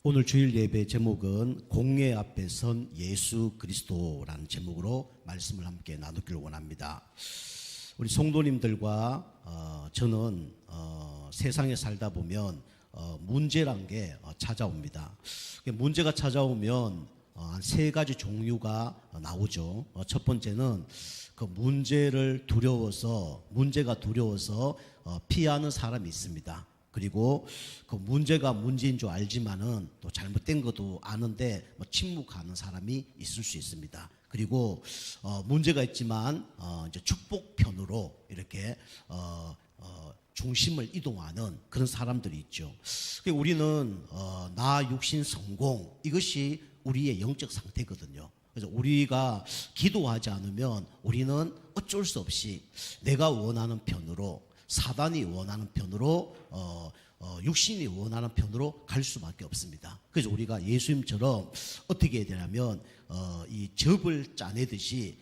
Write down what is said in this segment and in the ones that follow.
오늘 주일 예배 제목은 공회 앞에 선 예수 그리스도라는 제목으로 말씀을 함께 나누기를 원합니다. 우리 성도님들과 저는 세상에 살다 보면 문제란 게 찾아옵니다. 문제가 찾아오면 한 세 가지 종류가 나오죠. 첫 번째는 그 문제가 두려워서 피하는 사람이 있습니다. 그리고 그 문제가 문제인 줄 알지만은 또 잘못된 것도 아는데 침묵하는 사람이 있을 수 있습니다. 그리고 문제가 있지만 이제 축복편으로 이렇게 중심을 이동하는 그런 사람들이 있죠. 우리는 나 육신 성공, 이것이 우리의 영적 상태거든요. 그래서 우리가 기도하지 않으면 우리는 어쩔 수 없이 내가 원하는 편으로, 사단이 원하는 편으로, 육신이 원하는 편으로 갈 수밖에 없습니다. 그래서 우리가 예수님처럼 어떻게 해야 되냐면 이 접을 짜내듯이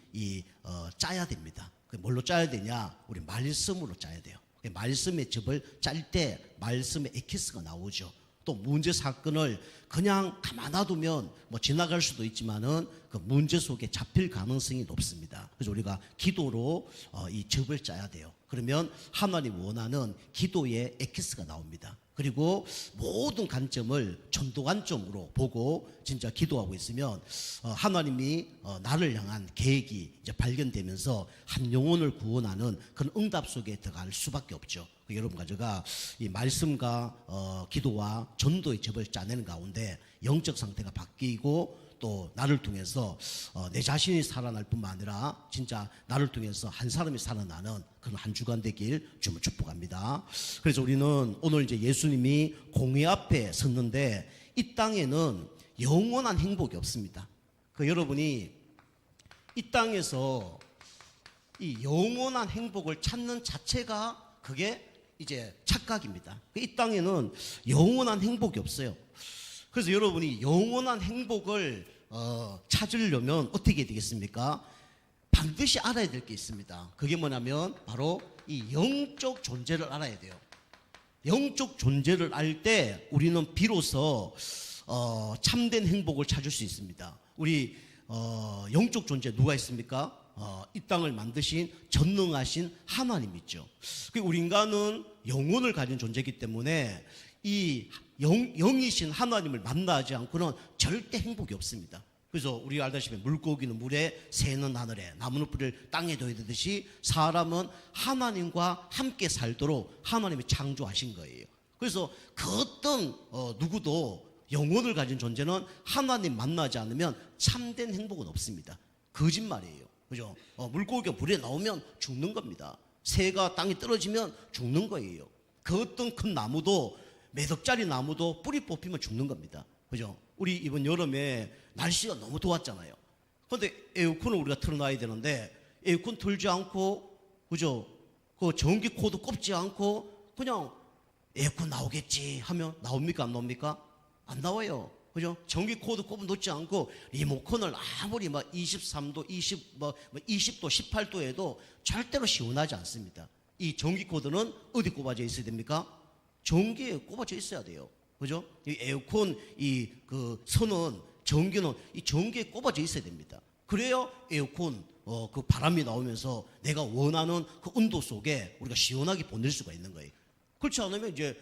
짜야 됩니다. 뭘로 짜야 되냐? 우리 말씀으로 짜야 돼요. 말씀의 접을 짤 때 말씀의 에키스가 나오죠. 또 문제 사건을 그냥 가만 놔두면 지나갈 수도 있지만은 그 문제 속에 잡힐 가능성이 높습니다. 그래서 우리가 기도로 이 접을 짜야 돼요. 그러면 하나님 원하는 기도의 에키스가 나옵니다. 그리고 모든 관점을 전도 관점으로 보고 진짜 기도하고 있으면 하나님이 나를 향한 계획이 이제 발견되면서 한 영혼을 구원하는 그런 응답 속에 들어갈 수밖에 없죠. 여러분과 제가 이 말씀과 기도와 전도의 접을 짜내는 가운데 영적 상태가 바뀌고 또 나를 통해서 내 자신이 살아날 뿐만 아니라 진짜 나를 통해서 한 사람이 살아나는 그런 한 주간 되길 주님을 축복합니다. 그래서 우리는 오늘 이제 예수님이 공회 앞에 섰는데 이 땅에는 영원한 행복이 없습니다. 여러분이 이 땅에서 이 영원한 행복을 찾는 자체가 그게 이제 착각입니다. 이 땅에는 영원한 행복이 없어요. 그래서 여러분이 영원한 행복을 찾으려면 어떻게 되겠습니까? 반드시 알아야 될 게 있습니다. 그게 뭐냐면 바로 이 영적 존재를 알아야 돼요. 영적 존재를 알 때 우리는 비로소 참된 행복을 찾을 수 있습니다. 우리 영적 존재 누가 있습니까? 이 땅을 만드신 전능하신 하나님 있죠. 우리 인간은 영혼을 가진 존재이기 때문에 이 영이신 하나님을 만나지 않고는 절대 행복이 없습니다. 그래서 우리가 알다시피 물고기는 물에, 새는 하늘에, 나무는 뿌리를 땅에 둬야 되듯이 사람은 하나님과 함께 살도록 하나님이 창조하신 거예요. 그래서 그 어떤 누구도 영혼을 가진 존재는 하나님 만나지 않으면 참된 행복은 없습니다. 거짓말이에요. 그죠? 물고기가 물에 나오면 죽는 겁니다. 새가 땅에 떨어지면 죽는 거예요. 그 어떤 큰 나무도, 몇 억짜리 나무도 뿌리 뽑히면 죽는 겁니다. 그죠? 우리 이번 여름에 날씨가 너무 더웠잖아요. 그런데 에어컨을 우리가 틀어놔야 되는데 에어컨 틀지 않고, 그죠? 그 전기 코드 꼽지 않고 그냥 에어컨 나오겠지 하면 나옵니까? 안 나옵니까? 안 나와요. 그죠? 전기 코드 꼽아 놓지 않고 리모컨을 아무리 23도, 20도, 18도에도 절대로 시원하지 않습니다. 이 전기 코드는 어디 꼽아져 있어야 됩니까? 전기에 꼽아져 있어야 돼요. 그죠? 이 에어컨 그 선은, 전기는 이 전기에 꼽아져 있어야 됩니다. 그래야 에어컨 그 바람이 나오면서 내가 원하는 그 온도 속에 우리가 시원하게 보낼 수가 있는 거예요. 그렇지 않으면 이제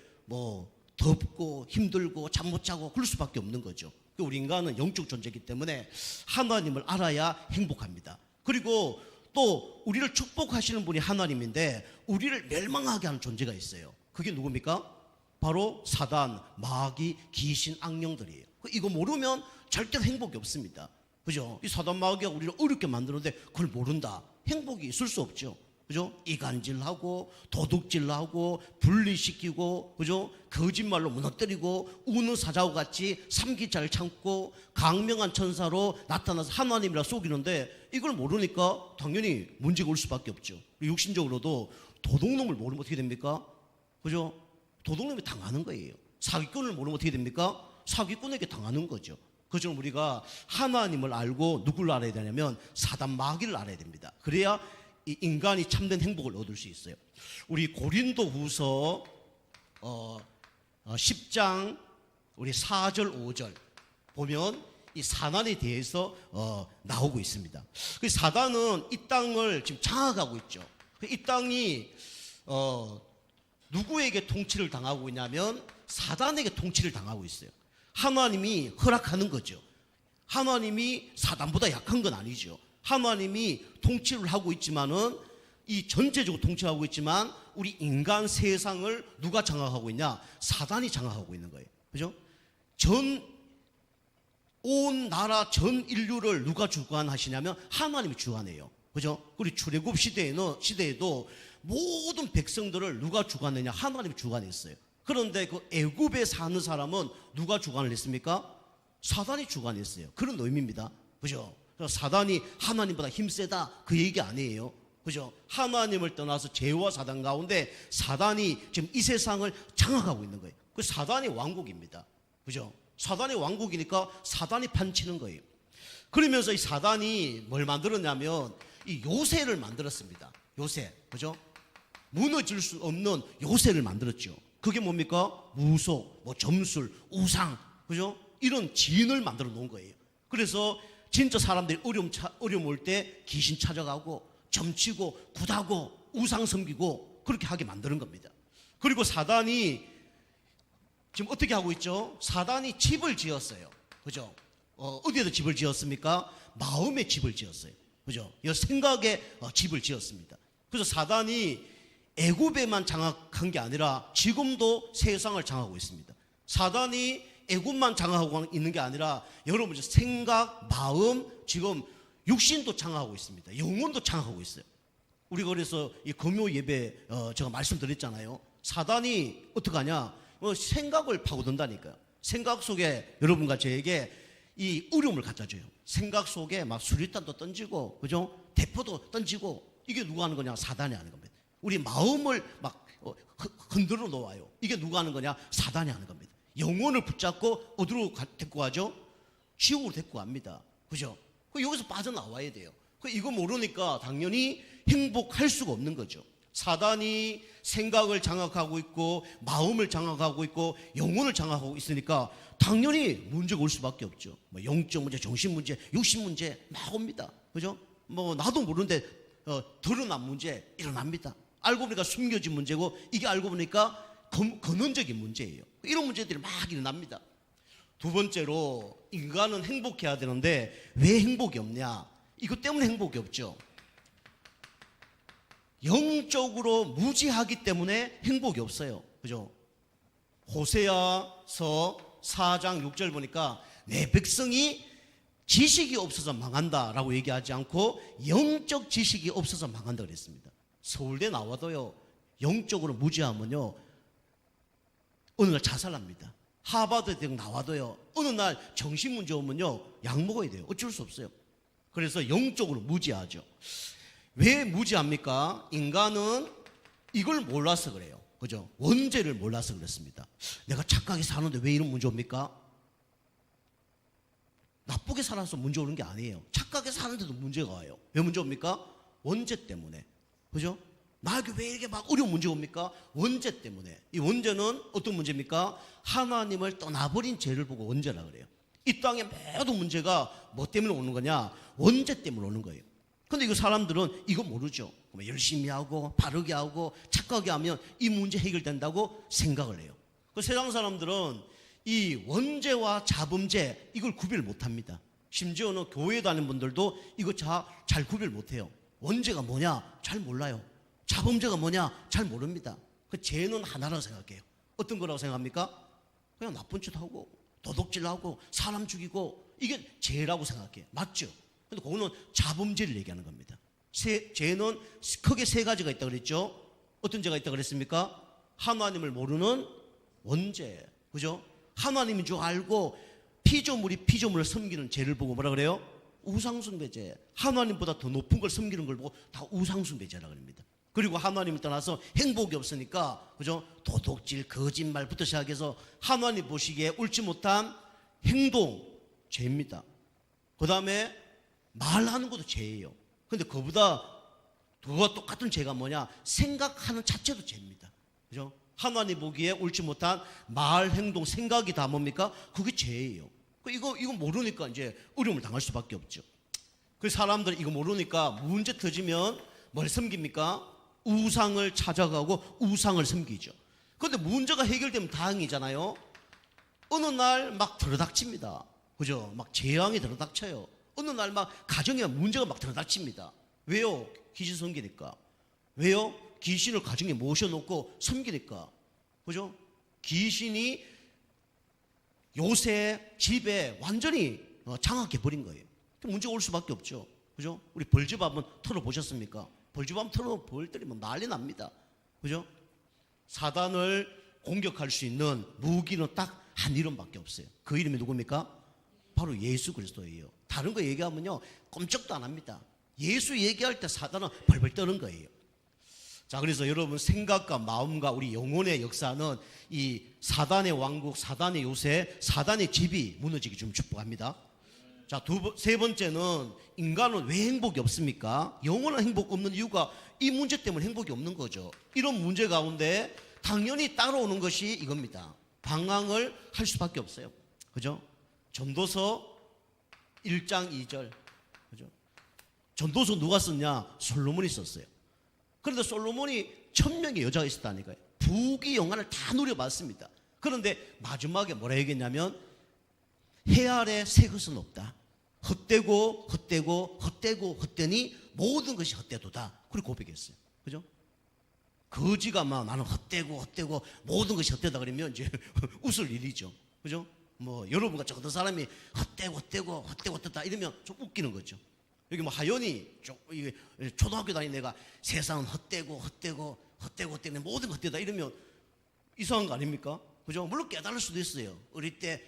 덥고 힘들고 잠 못 자고 그럴 수밖에 없는 거죠. 우리 인간은 영적 존재이기 때문에 하나님을 알아야 행복합니다. 그리고 또 우리를 축복하시는 분이 하나님인데 우리를 멸망하게 하는 존재가 있어요. 그게 누굽니까? 바로 사단, 마귀, 귀신, 악령들이에요. 이거 모르면 절대로 행복이 없습니다. 그죠? 이 사단, 마귀가 우리를 어렵게 만드는데 그걸 모른다. 행복이 있을 수 없죠. 그죠? 이간질하고 도둑질하고 분리시키고, 그죠? 거짓말로 무너뜨리고 우는 사자와 같이 삼기잘 참고 강명한 천사로 나타나서 하나님이라 속이는데 이걸 모르니까 당연히 문제가 올 수밖에 없죠. 육신적으로도 도둑놈을 모르면 어떻게 됩니까? 그죠? 도둑놈이 당하는 거예요. 사기꾼을 모르면 어떻게 됩니까? 사기꾼에게 당하는 거죠. 그처럼 우리가 하나님을 알고 누구를 알아야 되냐면 사단, 마귀를 알아야 됩니다. 그래야 이 인간이 참된 행복을 얻을 수 있어요. 우리 고린도후서 10장 우리 4절, 5절 보면 이 사단에 대해서 나오고 있습니다. 그 사단은 이 땅을 지금 장악하고 있죠. 이 땅이 누구에게 통치를 당하고 있냐면 사단에게 통치를 당하고 있어요. 하나님이 허락하는 거죠. 하나님이 사단보다 약한 건 아니죠. 하나님이 통치를 하고 있지만은 이 전체적으로 통치하고 있지만 우리 인간 세상을 누가 장악하고 있냐? 사단이 장악하고 있는 거예요. 그죠? 온 나라 전 인류를 누가 주관하시냐면 하나님이 주관해요. 그죠? 우리 출애굽 시대에도 모든 백성들을 누가 주관했냐? 하나님이 주관했어요. 그런데 그 애굽에 사는 사람은 누가 주관을 했습니까? 사단이 주관했어요. 그런 의미입니다. 그죠? 사단이 하나님보다 힘세다 그 얘기 아니에요. 그죠? 하나님을 떠나서 죄와 사단 가운데 사단이 지금 이 세상을 장악하고 있는 거예요. 그 사단이 왕국입니다. 그죠? 사단의 왕국이니까 사단이 판치는 거예요. 그러면서 이 사단이 뭘 만들었냐면 이 요새를 만들었습니다. 요새. 그죠? 무너질 수 없는 요새를 만들었죠. 그게 뭡니까? 무속, 점술, 우상. 그죠? 이런 진을 만들어 놓은 거예요. 그래서 진짜 사람들이 어려움 올 때 귀신 찾아가고 점치고 굿하고 우상 섬기고 그렇게 하게 만드는 겁니다. 그리고 사단이 지금 어떻게 하고 있죠? 사단이 집을 지었어요. 그죠? 어디에다 집을 지었습니까? 마음에 집을 지었어요. 그죠? 생각에 집을 지었습니다. 그래서 사단이 애굽에만 장악한 게 아니라 지금도 세상을 장악하고 있습니다. 사단이 애굽만 장악하고 있는 게 아니라 여러분 생각, 마음, 지금 육신도 장악하고 있습니다. 영혼도 장악하고 있어요. 우리가 그래서 이 금요 예배 제가 말씀드렸잖아요. 사단이 어떻게 하냐? 생각을 파고든다니까요. 생각 속에 여러분과 저에게 이 어려움을 갖다 줘요. 생각 속에 막 수류탄도 던지고, 그죠? 대포도 던지고, 이게 누가 하는 거냐? 사단이 하는 겁니다. 우리 마음을 막 흔들어 놓아요. 이게 누가 하는 거냐? 사단이 하는 겁니다. 영혼을 붙잡고 어디로 데리고 가죠? 지옥으로 데리고 갑니다. 그죠? 여기서 빠져나와야 돼요. 이거 모르니까 당연히 행복할 수가 없는 거죠. 사단이 생각을 장악하고 있고 마음을 장악하고 있고 영혼을 장악하고 있으니까 당연히 문제가 올 수밖에 없죠. 영적 문제, 정신 문제, 육신 문제 막 옵니다. 그죠? 나도 모르는데 드러난 문제 일어납니다. 알고 보니까 숨겨진 문제고 이게 알고 보니까 근원적인 문제예요. 이런 문제들이 막 일어납니다. 두 번째로 인간은 행복해야 되는데 왜 행복이 없냐? 이것 때문에 행복이 없죠. 영적으로 무지하기 때문에 행복이 없어요. 그죠? 호세아서 4장 6절 보니까 내 백성이 지식이 없어서 망한다라고 얘기하지 않고 영적 지식이 없어서 망한다 그랬습니다. 서울대 나와도요, 영적으로 무지하면요 어느 날 자살합니다. 하버드 대학 나와도요 어느 날 정신 문제 오면요 약 먹어야 돼요. 어쩔 수 없어요. 그래서 영적으로 무지하죠. 왜 무지합니까? 인간은 이걸 몰라서 그래요. 그죠? 원죄를 몰라서 그렇습니다. 내가 착하게 사는데 왜 이런 문제 옵니까? 나쁘게 살아서 문제 오는 게 아니에요. 착하게 사는데도 문제가 와요. 왜 문제 옵니까? 원죄 때문에. 그죠? 나에게 왜 이렇게 막 어려운 문제 옵니까? 원죄 때문에. 이 원죄는 어떤 문제입니까? 하나님을 떠나버린 죄를 보고 원죄라 그래요. 이 땅의 모든 문제가 뭐 때문에 오는 거냐? 원죄 때문에 오는 거예요. 근데 이거 사람들은 이거 모르죠. 열심히 하고 바르게 하고 착하게 하면 이 문제 해결된다고 생각을 해요. 그 세상 사람들은 이 원죄와 자범죄 이걸 구별 못합니다. 심지어는 교회 다니는 분들도 이거 잘 구별 못해요. 원죄가 뭐냐? 잘 몰라요. 자범죄가 뭐냐? 잘 모릅니다. 그 죄는 하나라고 생각해요. 어떤 거라고 생각합니까? 그냥 나쁜 짓 하고 도둑질하고 사람 죽이고 이게 죄라고 생각해요. 맞죠? 근데 그거는 자범죄를 얘기하는 겁니다. 죄는 크게 세 가지가 있다고 그랬죠. 어떤 죄가 있다고 그랬습니까? 하나님을 모르는 원죄. 그죠? 하나님인 줄 알고 피조물을 섬기는 죄를 보고 뭐라 그래요? 우상숭배죄. 하나님보다 더 높은 걸 섬기는 걸 보고 다 우상숭배죄라고 합니다. 그리고 하나님을 떠나서 행복이 없으니까, 그죠? 도둑질, 거짓말부터 시작해서 하나님 보시기에 옳지 못한 행동, 죄입니다. 그 다음에 말하는 것도 죄예요. 근데 그거와 똑같은 죄가 뭐냐? 생각하는 자체도 죄입니다. 그죠? 하나님 보기에 옳지 못한 말, 행동, 생각이 다 뭡니까? 그게 죄예요. 이거 모르니까 이제 어려움을 당할 수밖에 없죠. 그 사람들이 이거 모르니까 문제 터지면 뭘 섬깁니까? 우상을 찾아가고 우상을 섬기죠. 그런데 문제가 해결되면 다행이잖아요. 어느 날 막 들어닥칩니다. 그죠? 막 재앙이 들어닥쳐요. 어느 날 막 가정에 문제가 막 들어닥칩니다. 왜요? 귀신 섬기니까. 왜요? 귀신을 가정에 모셔놓고 섬기니까. 그죠? 귀신이 요새 집에 완전히 장악해버린 거예요. 문제가 올 수밖에 없죠. 그죠? 우리 벌집 한번 털어보셨습니까? 벌집 한번 털어볼 난리 납니다. 그죠? 사단을 공격할 수 있는 무기는 딱 한 이름밖에 없어요. 그 이름이 누굽니까? 바로 예수 그리스도예요. 다른 거 얘기하면요 꼼짝도 안 합니다. 예수 얘기할 때 사단은 벌벌 떠는 거예요. 자, 그래서 여러분 생각과 마음과 우리 영혼의 역사는 이 사단의 왕국, 사단의 요새, 사단의 집이 무너지기 좀 축복합니다. 자, 세 번째는 인간은 왜 행복이 없습니까? 영원한 행복 없는 이유가 이 문제 때문에 행복이 없는 거죠. 이런 문제 가운데 당연히 따라오는 것이 이겁니다. 방황을 할 수밖에 없어요. 그죠? 전도서 1장 2절. 그죠? 전도서 누가 썼냐? 솔로몬이 썼어요. 그런데 솔로몬이 1000명의 여자가 있었다니까요. 부귀 영화를 다 누려봤습니다. 그런데 마지막에 뭐라 얘기했냐면 해 아래 새 것은 없다. 헛되고 헛되니 모든 것이 헛되도다. 그리고 고백했어요. 그죠? 거지가 막 나는 헛되고 모든 것이 헛되다 그러면 이제 웃을 일이죠. 그죠? 뭐 여러분과 저 같은 사람이 헛되다 이러면 좀 웃기는 거죠. 여기 뭐 하연이 초등학교 다니는 애가 세상은 헛되고 모든 것 헛되다 이러면 이상한 거 아닙니까? 그죠? 물론 깨달을 수도 있어요. 어릴 때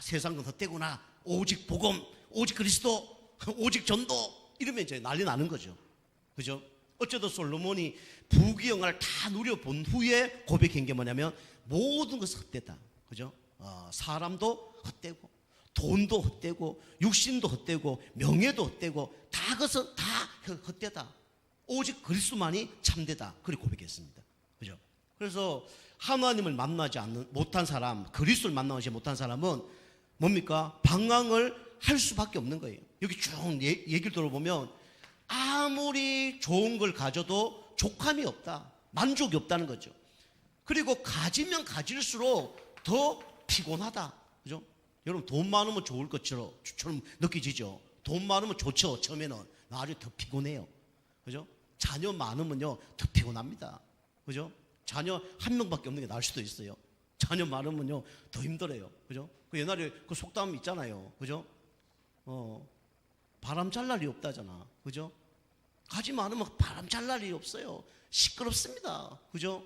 세상은 헛되구나. 오직 복음, 오직 그리스도, 오직 전도 이러면 이제 난리 나는 거죠. 그죠? 어쩌다 솔로몬이 부귀영화를 다 누려본 후에 고백한 게 뭐냐면 모든 것은 헛되다. 그죠? 사람도 헛되고 돈도 헛되고 육신도 헛되고 명예도 헛되고 다 것은 다 헛되다. 오직 그리스도만이 참되다. 그렇게 고백했습니다. 그죠? 그래서 하나님을 만나지 못한 사람, 그리스도를 만나지 못한 사람은 뭡니까? 방황을 할 수밖에 없는 거예요. 여기 쭉 얘기를 들어보면 아무리 좋은 걸 가져도 족함이 없다. 만족이 없다는 거죠. 그리고 가지면 가질수록 더 피곤하다. 그죠? 여러분 돈 많으면 좋을 것처럼 느껴지죠. 돈 많으면 좋죠. 처음에는 나중에 더 피곤해요. 그죠? 자녀 많으면요 더 피곤합니다. 그죠? 자녀 한 명밖에 없는 게 나을 수도 있어요. 자녀 많으면요 더 힘들어요. 그죠? 그 옛날에 그 속담 있잖아요. 그죠? 바람 잘 날이 없다잖아. 그죠? 가지 많으면 바람 잘 날이 없어요. 시끄럽습니다. 그죠?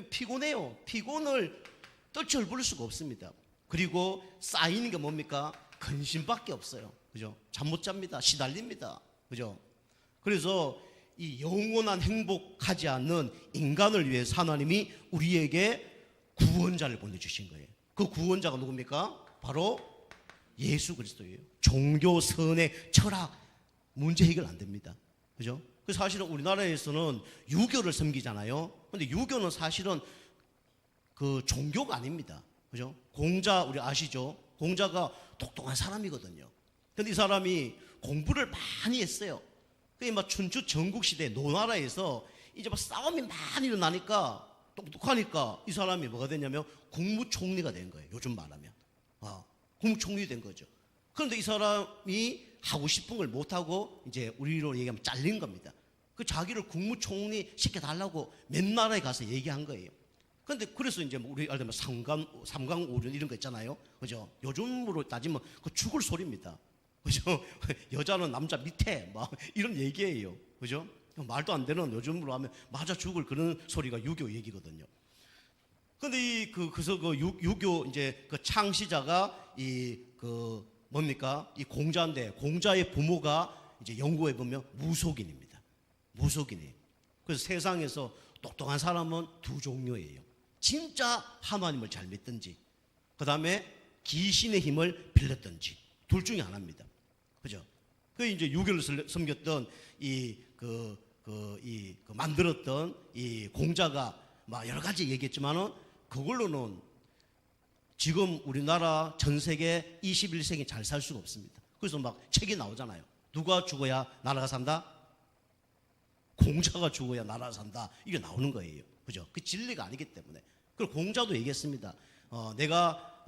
피곤해요. 피곤을 떨쳐부를 수가 없습니다. 그리고 쌓이는 게 뭡니까? 근심밖에 없어요. 그죠? 잠 못 잡니다. 시달립니다. 그죠? 그래서 이 영원한 행복하지 않는 인간을 위해서 하나님이 우리에게 구원자를 보내주신 거예요. 그 구원자가 누굽니까? 바로 예수 그리스도예요. 종교, 선의 철학, 문제 해결 안 됩니다. 그죠? 그 사실은 우리나라에서는 유교를 섬기잖아요. 근데 유교는 사실은 그 종교가 아닙니다. 그죠? 공자, 우리 아시죠? 공자가 똑똑한 사람이거든요. 근데 이 사람이 공부를 많이 했어요. 그게 막 춘추 전국시대 노나라에서 이제 막 싸움이 많이 일어나니까 똑똑하니까 이 사람이 뭐가 됐냐면 국무총리가 된 거예요. 요즘 말하면. 국무총리 된 거죠. 그런데 이 사람이 하고 싶은 걸 못하고 이제 우리로 얘기하면 잘린 겁니다. 그 자기를 국무총리 시켜달라고 맨 나라에 가서 얘기한 거예요. 그런데 그래서 이제 우리 알면 삼강오륜 이런 거 있잖아요. 그죠? 요즘으로 따지면 그 죽을 소리입니다. 그죠? 여자는 남자 밑에 막 이런 얘기예요. 그죠? 말도 안 되는 요즘으로 하면 맞아 죽을 그런 소리가 유교 얘기거든요. 근데 그래서 그 유교 이제 그 창시자가 뭡니까? 이 공자인데 공자의 부모가 이제 연구해 보면 무속인입니다. 무속인이에요. 그래서 세상에서 똑똑한 사람은 두 종류예요. 진짜 하나님을 잘 믿든지, 그 다음에 귀신의 힘을 빌렸든지 둘 중에 하나입니다. 그죠? 그 이제 유교를 섬겼던 만들었던 이 공자가 막 여러 가지 얘기했지만은 그걸로는 지금 우리나라 전 세계 21세기 잘 살 수가 없습니다. 그래서 막 책이 나오잖아요. 누가 죽어야 나라가 산다? 공자가 죽어야 나라가 산다. 이게 나오는 거예요. 그죠? 그 진리가 아니기 때문에. 그리고 공자도 얘기했습니다. 내가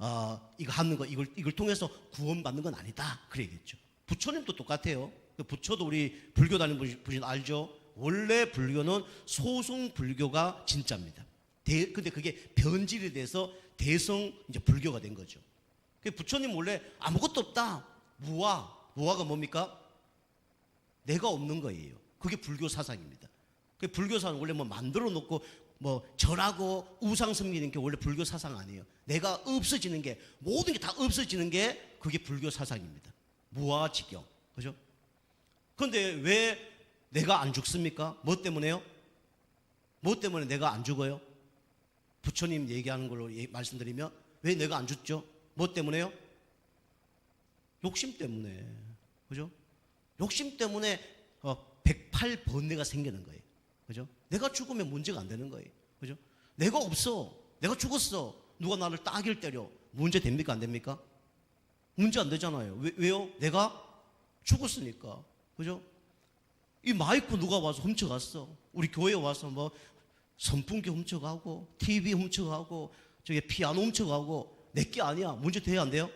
이거 하는 거 이걸 통해서 구원받는 건 아니다. 그래 얘기했죠. 부처님도 똑같아요. 부처도 우리 불교 다니는 분이 알죠? 원래 불교는 소승 불교가 진짜입니다. 근데 그게 변질이 돼서 대성 이제 불교가 된 거죠. 부처님 원래 아무것도 없다. 무아가 뭡니까? 내가 없는 거예요. 그게 불교 사상입니다. 그 불교 사상 원래 뭐 만들어 놓고 뭐 절하고 우상 섬기는 게 원래 불교 사상 아니에요. 내가 없어지는 게 모든 게 다 없어지는 게 그게 불교 사상입니다. 무아지경. 그죠? 그런데 왜 내가 안 죽습니까? 뭐 때문에요? 뭐 때문에 내가 안 죽어요? 부처님 얘기하는 걸로 말씀드리면 왜 내가 안 죽죠? 뭐 때문에요? 욕심 때문에. 그죠? 욕심 때문에 108번뇌가 생기는 거예요. 그죠? 내가 죽으면 문제가 안 되는 거예요. 그죠? 내가 없어. 내가 죽었어. 누가 나를 따귀를 때려. 문제 됩니까? 안 됩니까? 문제 안 되잖아요. 왜요? 내가 죽었으니까. 그죠? 이 마이크 누가 와서 훔쳐갔어. 우리 교회 와서 뭐 선풍기 훔쳐가고 TV 훔쳐가고 저기 피아노 훔쳐가고 내 게 아니야. 문제 돼야 안 돼요?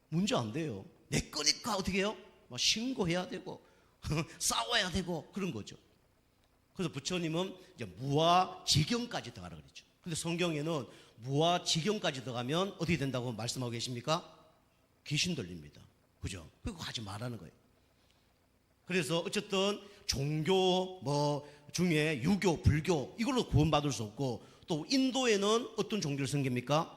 문제 안 돼요. 내 거니까 어떻게 해요? 막 신고해야 되고 싸워야 되고 그런 거죠. 그래서 부처님은 이제 무아지경까지 들어가라 그랬죠. 근데 성경에는 무아지경까지 들어가면 어떻게 된다고 말씀하고 계십니까? 귀신 들립니다. 그죠? 그거 하지 말라는 거예요. 그래서 어쨌든 종교 뭐 중에 유교, 불교 이걸로 구원받을 수 없고 또 인도에는 어떤 종교를 섬깁니까?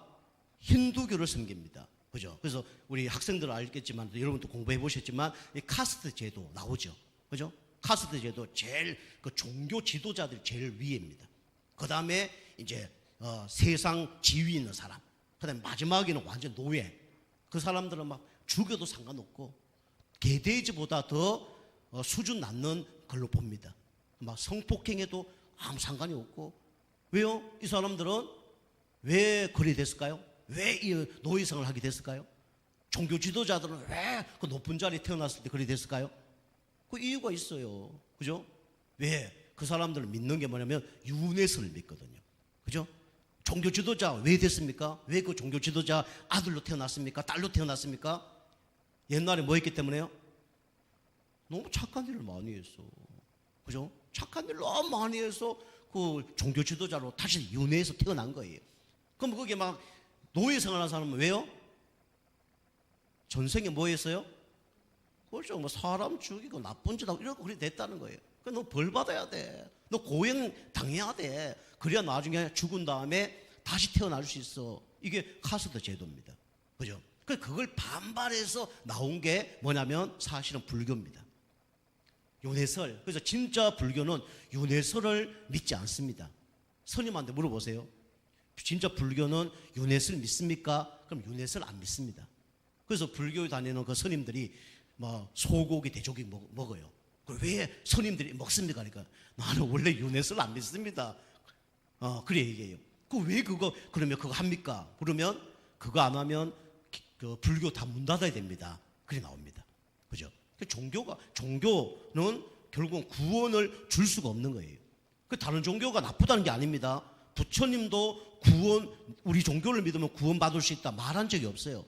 힌두교를 섬깁니다. 그죠? 그래서 우리 학생들은 알겠지만 여러분도 공부해 보셨지만 이 카스트 제도 나오죠. 그죠? 카스트 제도 제일 그 종교 지도자들 제일 위에입니다. 그 다음에 이제 세상 지위 있는 사람. 그 다음에 마지막에는 완전 노예. 그 사람들은 막 죽여도 상관없고 개돼지보다 더 수준 낮는 걸로 봅니다. 막 성폭행에도 아무 상관이 없고. 왜요? 이 사람들은 왜 그리 됐을까요? 왜 이 노예생을 하게 됐을까요? 종교 지도자들은 왜 그 높은 자리에 태어났을 때 그리 됐을까요? 그 이유가 있어요. 그죠? 왜? 그 사람들을 믿는 게 뭐냐면 윤회설을 믿거든요. 그죠? 종교 지도자 왜 됐습니까? 왜 그 종교 지도자 아들로 태어났습니까? 딸로 태어났습니까? 옛날에 뭐 했기 때문에요? 너무 착한 일을 많이 했어. 그죠? 착한 일을 너무 많이 해서 그 종교 지도자로 다시 윤회해서 태어난 거예요. 그럼 거기에 막 노예생활 한 사람은 왜요? 전생에 뭐 했어요? 그렇죠. 뭐 사람 죽이고 나쁜 짓 하고 이러고 그래 됐다는 거예요. 너 벌 받아야 돼. 너 고행 당해야 돼. 그래야 나중에 죽은 다음에 다시 태어날 수 있어. 이게 카스트 제도입니다. 그죠? 그걸 반발해서 나온 게 뭐냐면 사실은 불교입니다. 윤회설. 그래서 진짜 불교는 윤회설을 믿지 않습니다. 스님한테 물어보세요. 진짜 불교는 윤회설 믿습니까? 그럼 윤회설 안 믿습니다. 그래서 불교에 다니는 그 스님들이 뭐 소고기, 돼지고기 먹어요. 왜 스님들이 먹습니까? 그러니까 나는 원래 윤회설 안 믿습니다. 그래 얘기해요. 왜 그러면 그거 합니까? 그러면 그거 안 하면 그 불교 다 문 닫아야 됩니다. 그래 나옵니다. 그죠? 종교는 결국은 구원을 줄 수가 없는 거예요. 다른 종교가 나쁘다는 게 아닙니다. 부처님도 우리 종교를 믿으면 구원받을 수 있다 말한 적이 없어요.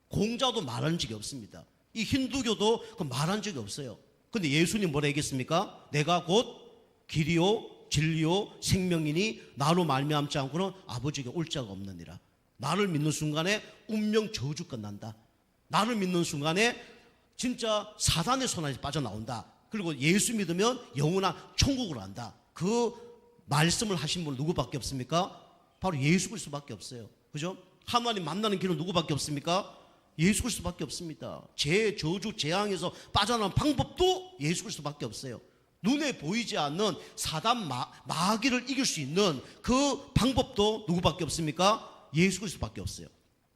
공자도 말한 적이 없습니다. 이 힌두교도 그 말한 적이 없어요. 근데 예수님 뭐라 얘기했습니까? 내가 곧 길이요 진리요 생명이니 나로 말미암지 않고는 아버지에게 올 자가 없느니라. 나를 믿는 순간에 운명 저주 끝난다. 나를 믿는 순간에 진짜 사단의 손안에 빠져나온다. 그리고 예수 믿으면 영원한 천국으로 간다. 그 말씀을 하신 분은 누구밖에 없습니까? 바로 예수 그리스도밖에 없어요. 그죠? 하나님 만나는 길은 누구밖에 없습니까? 예수 그리스도밖에 없습니다. 죄, 저주, 재앙에서 빠져나오는 방법도 예수 그리스도밖에 없어요. 눈에 보이지 않는 사단 마귀를 이길 수 있는 그 방법도 누구밖에 없습니까? 예수 그리스도밖에 없어요.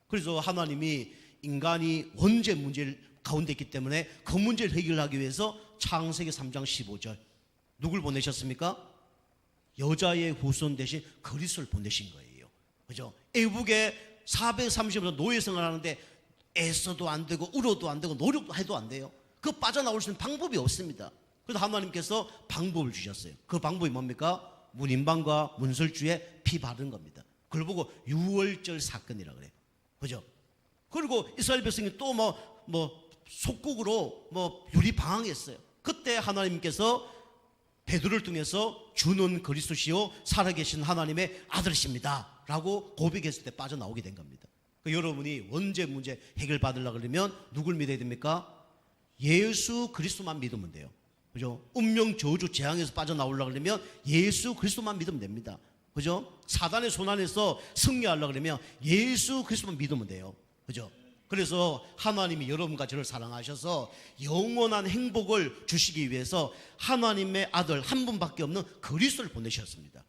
그래서 하나님이 인간이 원죄 문제를 가운데 있기 때문에 그 문제를 해결하기 위해서 창세기 3장 15절 누굴 보내셨습니까? 여자의 후손 대신 그리스도를 보내신 거예요. 그죠? 애국에 430년 노예 생활하는데 애써도 안 되고 울어도 안 되고 노력도 해도 안 돼요. 그 빠져나올 수 있는 방법이 없습니다. 그래서 하나님께서 방법을 주셨어요. 그 방법이 뭡니까? 문인방과 문설주에 피 바른 겁니다. 그걸 보고 유월절 사건이라 그래요. 그죠? 그리고 이스라엘 백성이 또 속국으로 유리방황했어요. 그때 하나님께서 베드로를 통해서 주는 그리스도시요 살아계신 하나님의 아들이십니다 라고 고백했을 때 빠져나오게 된 겁니다. 여러분이 원죄 문제 해결받으려고 그러면 누굴 믿어야 됩니까? 예수 그리스도만 믿으면 돼요. 그죠? 운명 저주 재앙에서 빠져나오려고 그러면 예수 그리스도만 믿으면 됩니다. 그죠? 사단의 손안에서 승리하려고 그러면 예수 그리스도만 믿으면 돼요. 그죠? 그래서 하나님이 여러분과 저를 사랑하셔서 영원한 행복을 주시기 위해서 하나님의 아들 한 분밖에 없는 그리스도를 보내셨습니다.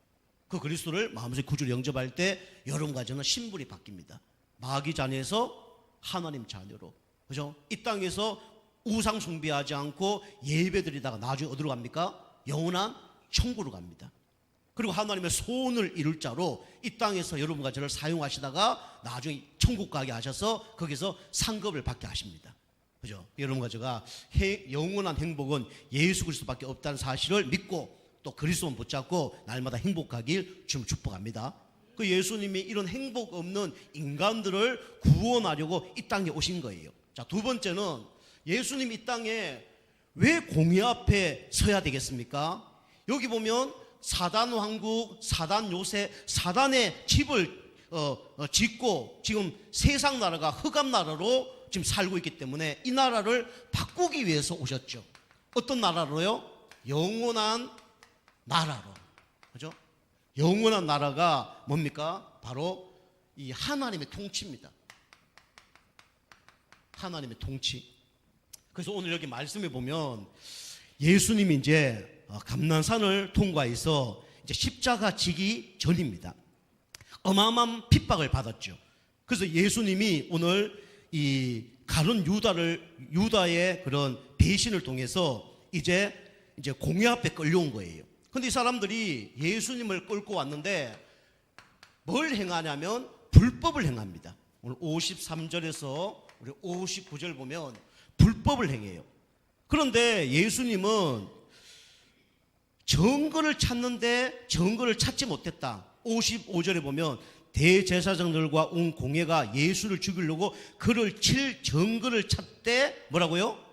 그 그리스도를 마음속에 구주로 영접할 때 여러분과 저는 신분이 바뀝니다. 마귀 자녀에서 하나님 자녀로. 그죠? 이 땅에서 우상 숭배하지 않고 예배드리다가 나중에 어디로 갑니까? 영원한 천국으로 갑니다. 그리고 하나님의 소원을 이룰 자로 이 땅에서 여러분과 저를 사용하시다가 나중에 천국 가게 하셔서 거기서 상급을 받게 하십니다. 그죠? 여러분과 제가 영원한 행복은 예수 그리스도밖에 없다는 사실을 믿고 또 그리스도만 붙잡고 날마다 행복하길 주님 축복합니다. 그 예수님이 이런 행복 없는 인간들을 구원하려고 이 땅에 오신 거예요. 자, 두 번째는 예수님이 이 땅에 왜 공의 앞에 서야 되겠습니까? 여기 보면 사단 왕국, 사단 요새, 사단의 집을 짓고 지금 세상 나라가 흑암 나라로 지금 살고 있기 때문에 이 나라를 바꾸기 위해서 오셨죠. 어떤 나라로요? 영원한 나라로. 그죠? 영원한 나라가 뭡니까? 바로 이 하나님의 통치입니다. 하나님의 통치. 그래서 오늘 여기 말씀에 보면 예수님이 이제 감난산을 통과해서 이제 십자가 지기 전입니다. 어마어마한 핍박을 받았죠. 그래서 예수님이 오늘 이 가룟 유다의 그런 배신을 통해서 이제 공회 앞에 끌려온 거예요. 근데 이 사람들이 예수님을 끌고 왔는데 뭘 행하냐면 불법을 행합니다. 오늘 53절에서 우리 59절 보면 불법을 행해요. 그런데 예수님은 증거를 찾는데 증거를 찾지 못했다. 55절에 보면 대제사장들과 온 공회가 예수를 죽이려고 그를 칠 증거를 찾되 뭐라고요?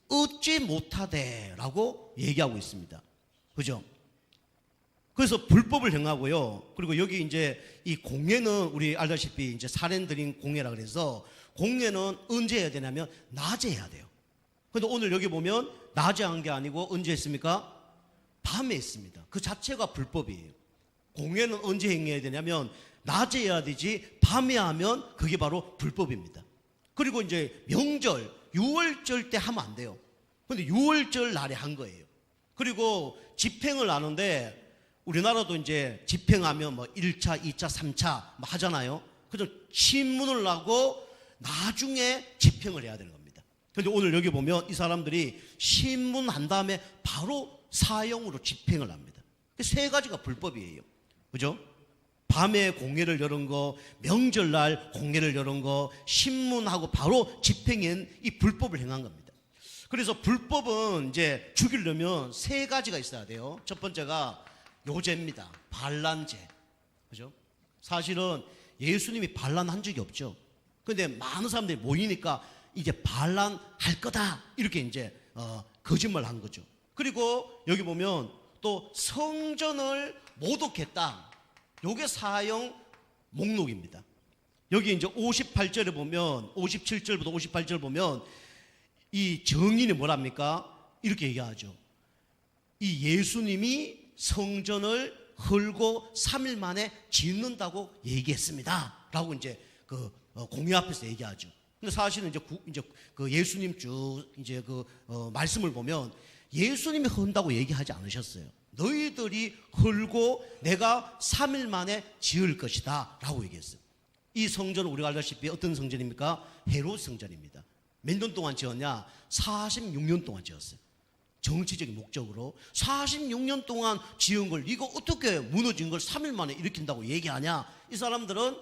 얻지 못하되라고 얘기하고 있습니다. 그죠? 그래서 불법을 행하고요. 그리고 여기 이제 이 공회는 우리 알다시피 이제 살인드린 공회라 그래서 공회는 언제 해야 되냐면 낮에 해야 돼요. 근데 오늘 여기 보면 낮에 한 게 아니고 언제 했습니까? 밤에 했습니다. 그 자체가 불법이에요. 공회는 언제 행해야 되냐면 낮에 해야 되지 밤에 하면 그게 바로 불법입니다. 그리고 이제 명절, 유월절 때 하면 안 돼요. 근데 유월절 날에 한 거예요. 그리고 집행을 하는데 우리나라도 이제 집행하면 1차, 2차, 3차 하잖아요. 그래서 신문을 하고 나중에 집행을 해야 되는 겁니다. 근데 오늘 여기 보면 이 사람들이 신문한 다음에 바로 사형으로 집행을 합니다. 세 가지가 불법이에요. 그죠? 밤에 공회를 여는 거, 명절날 공회를 여는 거, 신문하고 바로 집행한 이 불법을 행한 겁니다. 그래서 불법은 이제 죽이려면 세 가지가 있어야 돼요. 첫 번째가 요죄입니다. 반란죄. 그죠? 사실은 예수님이 반란한 적이 없죠. 근데 많은 사람들이 모이니까 이제 반란할 거다. 이렇게 이제 거짓말 한 거죠. 그리고 여기 보면 또 성전을 모독했다. 요게 사형 목록입니다. 여기 이제 58절에 보면 57절부터 58절 보면 이 증인이 뭐랍니까? 이렇게 얘기하죠. 이 예수님이 성전을 헐고 3일 만에 짓는다고 얘기했습니다. 라고 이제 그 공회 앞에서 얘기하죠. 근데 사실은 이제 그 예수님 말씀을 보면 예수님이 헌다고 얘기하지 않으셨어요. 너희들이 헐고 내가 3일 만에 지을 것이다. 라고 얘기했어요. 이 성전은 우리가 알다시피 어떤 성전입니까? 헤롯 성전입니다. 몇 년 동안 지었냐? 46년 동안 지었어요. 정치적인 목적으로 46년 동안 지은 걸 이거 어떻게 무너진 걸 3일 만에 일으킨다고 얘기하냐. 이 사람들은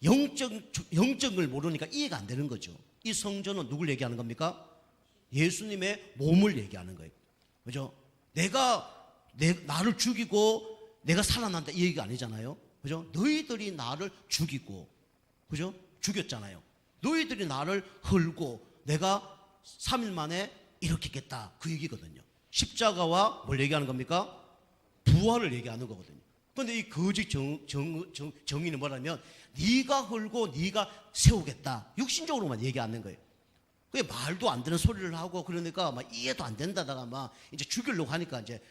영적을 모르니까 이해가 안 되는 거죠. 이 성전은 누굴 얘기하는 겁니까? 예수님의 몸을 얘기하는 거예요. 그죠? 나를 죽이고 내가 살아난다 이 얘기가 아니잖아요. 그죠? 너희들이 나를 죽이고, 그죠? 죽였잖아요. 너희들이 나를 헐고 내가 3일 만에 일으키겠다 그 얘기거든요. 십자가와 뭘 얘기하는 겁니까? 부활을 얘기하는 거거든요. 그런데 이 거짓 정의는 뭐냐면 네가 헐고 네가 세우겠다 육신적으로만 얘기하는 거예요. 그게 말도 안 되는 소리를 하고 그러니까 막 이해도 안 된다다가 막 이제 죽이려고 하니까 이제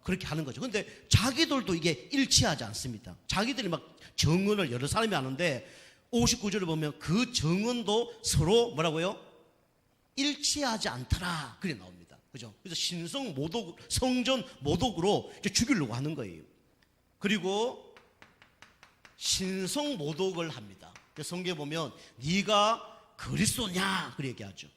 그렇게 하는 거죠. 근데 자기들도 이게 일치하지 않습니다. 자기들이 막 정언을 여러 사람이 하는데 59절을 보면 그 정언도 서로 뭐라고요? 일치하지 않더라. 그래 나옵니다. 그죠? 그래서 성전 모독으로 이제 죽이려고 하는 거예요. 그리고 신성 모독을 합니다. 성경에 보면 네가 그리스도냐 그렇게 얘기하죠.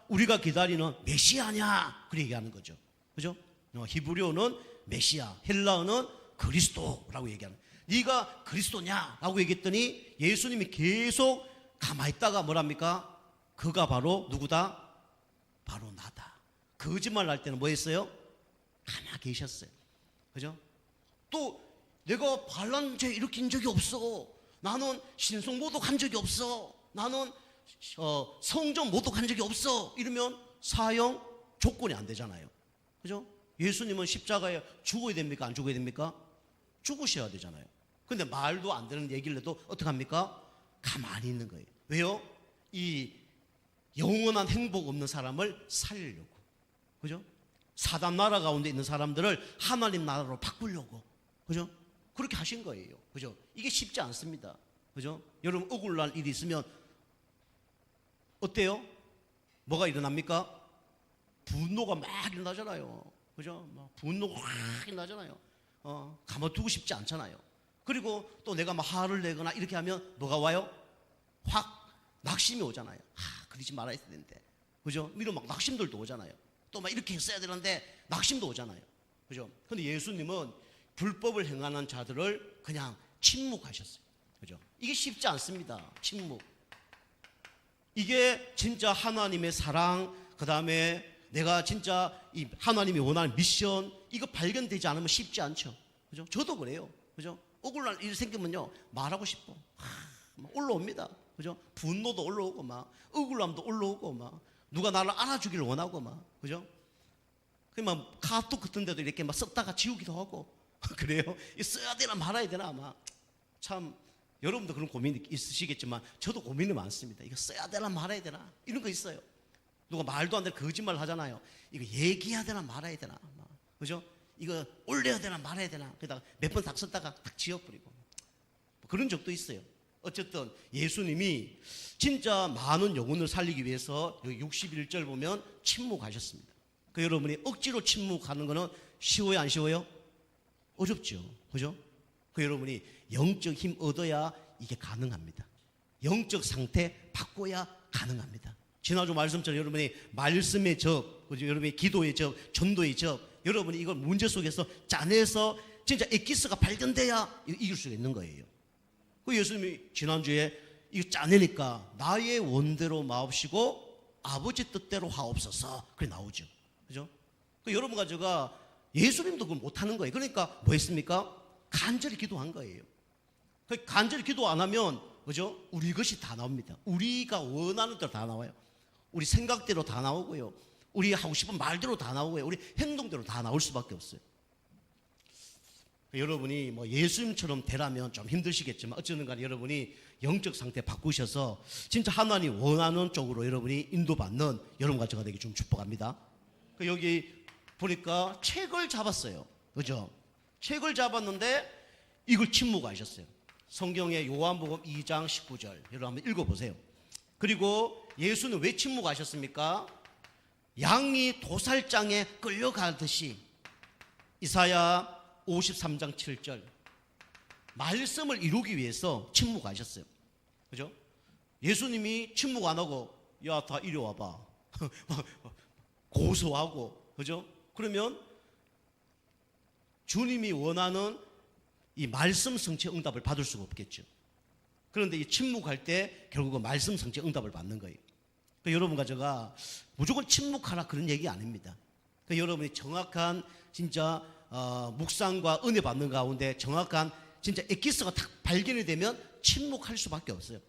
우리가 기다리는 메시아냐 그렇게 얘기하는 거죠. 그죠? 히브리어는 메시아, 헬라어는 그리스도라고 얘기하는. 네가 그리스도냐라고 얘기했더니 예수님이 계속 가만히 있다가 뭐랍니까? 그가 바로 누구다? 바로 나다. 거짓말 할 때는 뭐 했어요? 가만히 계셨어요. 그죠? 또 내가 반란 죄 일으킨 적이 없어. 나는 신성 모독한 적이 없어. 나는 성전 모독한 적이 없어. 이러면 사형 조건이 안 되잖아요. 그죠? 예수님은 십자가에 죽어야 됩니까? 안 죽어야 됩니까? 죽으셔야 되잖아요. 근데 말도 안 되는 얘기를 해도 어떡합니까? 가만히 있는 거예요. 왜요? 이 영원한 행복 없는 사람을 살리려고. 그죠? 사단 나라 가운데 있는 사람들을 하나님 나라로 바꾸려고. 그죠? 그렇게 하신 거예요. 그죠? 이게 쉽지 않습니다. 그죠? 여러분 억울한 일이 있으면 어때요? 뭐가 일어납니까? 분노가 막 일어나잖아요. 그죠? 막 분노가 확 일어나잖아요. 가만두고 싶지 않잖아요. 그리고 또 내가 막 화를 내거나 이렇게 하면 뭐가 와요? 확 낙심이 오잖아요. 그러지 말아야 되는데. 그죠? 이런 막 낙심들도 오잖아요. 또 막 이렇게 했어야 되는데 낙심도 오잖아요. 그죠? 근데 예수님은 불법을 행하는 자들을 그냥 침묵하셨어요. 그죠? 이게 쉽지 않습니다. 침묵. 이게 진짜 하나님의 사랑, 그 다음에 내가 진짜 이 하나님이 원하는 미션, 이거 발견되지 않으면 쉽지 않죠. 그죠? 저도 그래요. 그죠? 억울한 일이 생기면요, 말하고 싶어. 막 올라옵니다. 그죠? 분노도 올라오고, 막, 억울함도 올라오고, 막, 누가 나를 알아주기를 원하고, 막, 그죠? 그냥 카톡 같은 데도 이렇게 막 썼다가 지우기도 하고, 그래요? 써야 되나 말아야 되나, 막, 참, 여러분도 그런 고민이 있으시겠지만 저도 고민이 많습니다. 이거 써야 되나 말아야 되나 이런 거 있어요. 누가 말도 안 되는 거짓말 하잖아요. 이거 얘기해야 되나 말아야 되나, 그죠? 이거 올려야 되나 말아야 되나. 그러다가 몇 번 딱 썼다가 딱 지워버리고 그런 적도 있어요. 어쨌든 예수님이 진짜 많은 영혼을 살리기 위해서 여기 61절 보면 침묵하셨습니다. 그 여러분이 억지로 침묵하는 거는 쉬워요, 안 쉬워요? 어렵죠, 그죠? 그 여러분이 영적 힘 얻어야 이게 가능합니다. 영적 상태 바꿔야 가능합니다. 지난주 말씀처럼 여러분이 말씀의 적, 여러분이 기도의 적, 전도의 적, 여러분이 이걸 문제 속에서 짜내서 진짜 엑기스가 발견돼야 이길 수가 있는 거예요. 그 예수님이 지난주에 이거 짜내니까 나의 원대로 마옵시고 아버지 뜻대로 하옵소서 그래 나오죠. 그죠? 그 여러분 가지가 예수님도 그걸 못하는 거예요. 그러니까 뭐 했습니까? 간절히 기도한 거예요. 간절히 기도 안 하면 그죠? 우리 것이 다 나옵니다. 우리가 원하는 대로 다 나와요. 우리 생각대로 다 나오고요. 우리 하고 싶은 말대로 다 나오고요. 우리 행동대로 다 나올 수밖에 없어요. 여러분이 뭐 예수님처럼 되라면 좀 힘드시겠지만 어쨌든 간에 여러분이 영적 상태 바꾸셔서 진짜 하나님 원하는 쪽으로 여러분이 인도받는 여러분 가정가 되기 좀 축복합니다. 여기 보니까 책을 잡았어요. 그죠? 책을 잡았는데 이걸 침묵하셨어요. 성경의 요한복음 2장 19절 여러분 한번 읽어보세요. 그리고 예수는 왜 침묵하셨습니까? 양이 도살장에 끌려가듯이 이사야 53장 7절 말씀을 이루기 위해서 침묵하셨어요. 그죠? 예수님이 침묵 안 하고 야 다 이리 와봐 고소하고 그죠? 그러면 주님이 원하는 이 말씀 성취 응답을 받을 수가 없겠죠. 그런데 이 침묵할 때 결국은 말씀 성취 응답을 받는 거예요. 그러니까 여러분과 제가 무조건 침묵하라 그런 얘기 아닙니다. 그러니까 여러분이 정확한 진짜 묵상과 은혜 받는 가운데 정확한 진짜 엑기스가 딱 발견이 되면 침묵할 수밖에 없어요.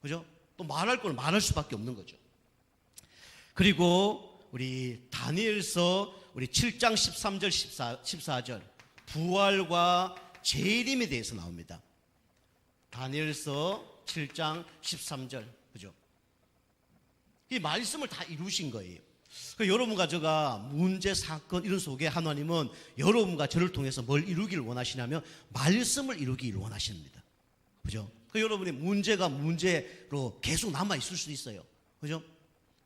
그죠? 또 말할 걸 말할 수밖에 없는 거죠. 그리고 우리 다니엘서 우리 7장 13절 14절 부활과 재림에 대해서 나옵니다. 다니엘서 7장 13절 그죠? 이 말씀을 다 이루신 거예요. 여러분과 제가 문제, 사건 이런 속에 하나님은 여러분과 저를 통해서 뭘 이루기를 원하시냐면 말씀을 이루기를 원하십니다. 그죠? 여러분이 문제가 문제로 계속 남아있을 수도 있어요. 그죠?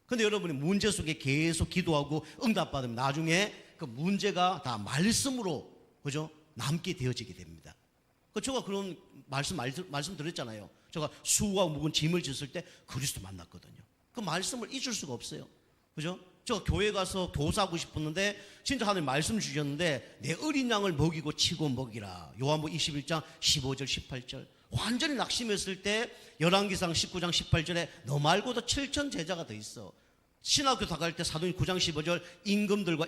근데 여러분이 문제 속에 계속 기도하고 응답받으면 나중에 그 문제가 다 말씀으로 그죠? 남게 되어지게 됩니다. 제가 그런 말씀 드렸잖아요. 제가 수고하고 무거운 짐을 졌을 때 그리스도 만났거든요. 그 말씀을 잊을 수가 없어요. 그죠? 제가 교회 가서 교사하고 싶었는데 진짜 하나님 말씀 주셨는데 내 어린 양을 먹이고 치고 먹이라. 요한복음 21장 15절 18절 완전히 낙심했을 때 열왕기상 19장 18절에 너 말고도 7천 제자가 더 있어. 신학교 다 갈 때 사도행전 9장 15절 임금들과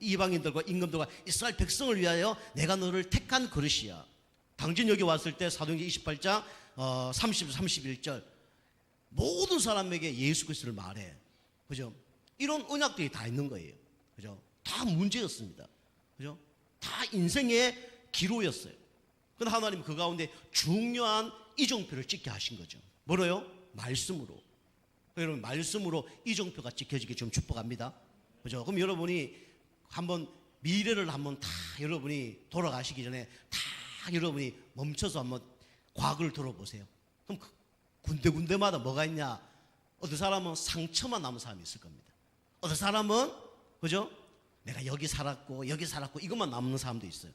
이방인들과 임금들과 이스라엘 백성을 위하여 내가 너를 택한 그릇이야. 당신 여기 왔을 때 사도행전 28장 30, 31절 모든 사람에게 예수 그리스도를 말해. 그죠? 이런 언약들이 다 있는 거예요. 그죠? 다 문제였습니다. 그죠? 다 인생의 기로였어요. 그런데 하나님 그 가운데 중요한 이정표를 찍게 하신 거죠. 뭐로요? 말씀으로. 여러분 말씀으로 이정표가 찍혀지게 좀 축복합니다. 그죠? 그럼 여러분이 한번 미래를 한번 다 여러분이 돌아가시기 전에 다 여러분이 멈춰서 한번 과거를 돌아보세요. 그럼 군데군데마다 뭐가 있냐? 어떤 사람은 상처만 남은 사람이 있을 겁니다. 어떤 사람은 그죠? 내가 여기 살았고 이것만 남는 사람도 있어요.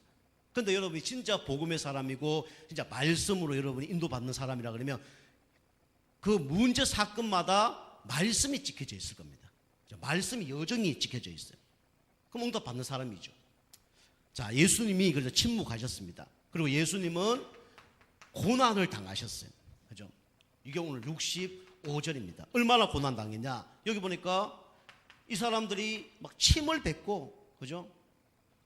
그런데 여러분이 진짜 복음의 사람이고 진짜 말씀으로 여러분이 인도받는 사람이라 그러면 그 문제 사건마다 말씀이 찍혀져 있을 겁니다. 말씀이 여정이 찍혀져 있어요. 그럼 응답 받는 사람이죠. 자, 예수님이 그래서 침묵하셨습니다. 그리고 예수님은 고난을 당하셨어요. 그죠? 이게 오늘 65절입니다. 얼마나 고난 당했냐? 여기 보니까 이 사람들이 막 침을 뱉고, 그죠?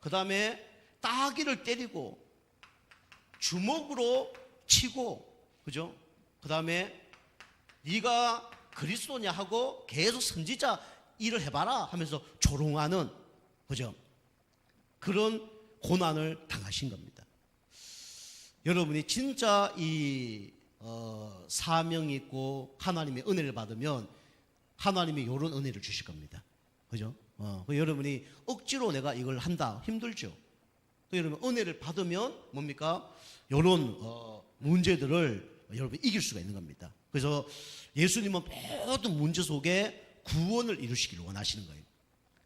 그 다음에 따귀를 때리고, 주먹으로 치고, 그죠? 그 다음에 네가 그리스도냐 하고 계속 선지자 일을 해봐라 하면서 조롱하는, 그죠? 그런 고난을 당하신 겁니다. 여러분이 진짜 이 사명이 있고 하나님의 은혜를 받으면 하나님이 이런 은혜를 주실 겁니다. 그죠? 여러분이 억지로 내가 이걸 한다 힘들죠. 여러분 은혜를 받으면 뭡니까? 이런 문제들을 여러분 이길 수가 있는 겁니다. 그래서 예수님은 모든 문제 속에 구원을 이루시기를 원하시는 거예요.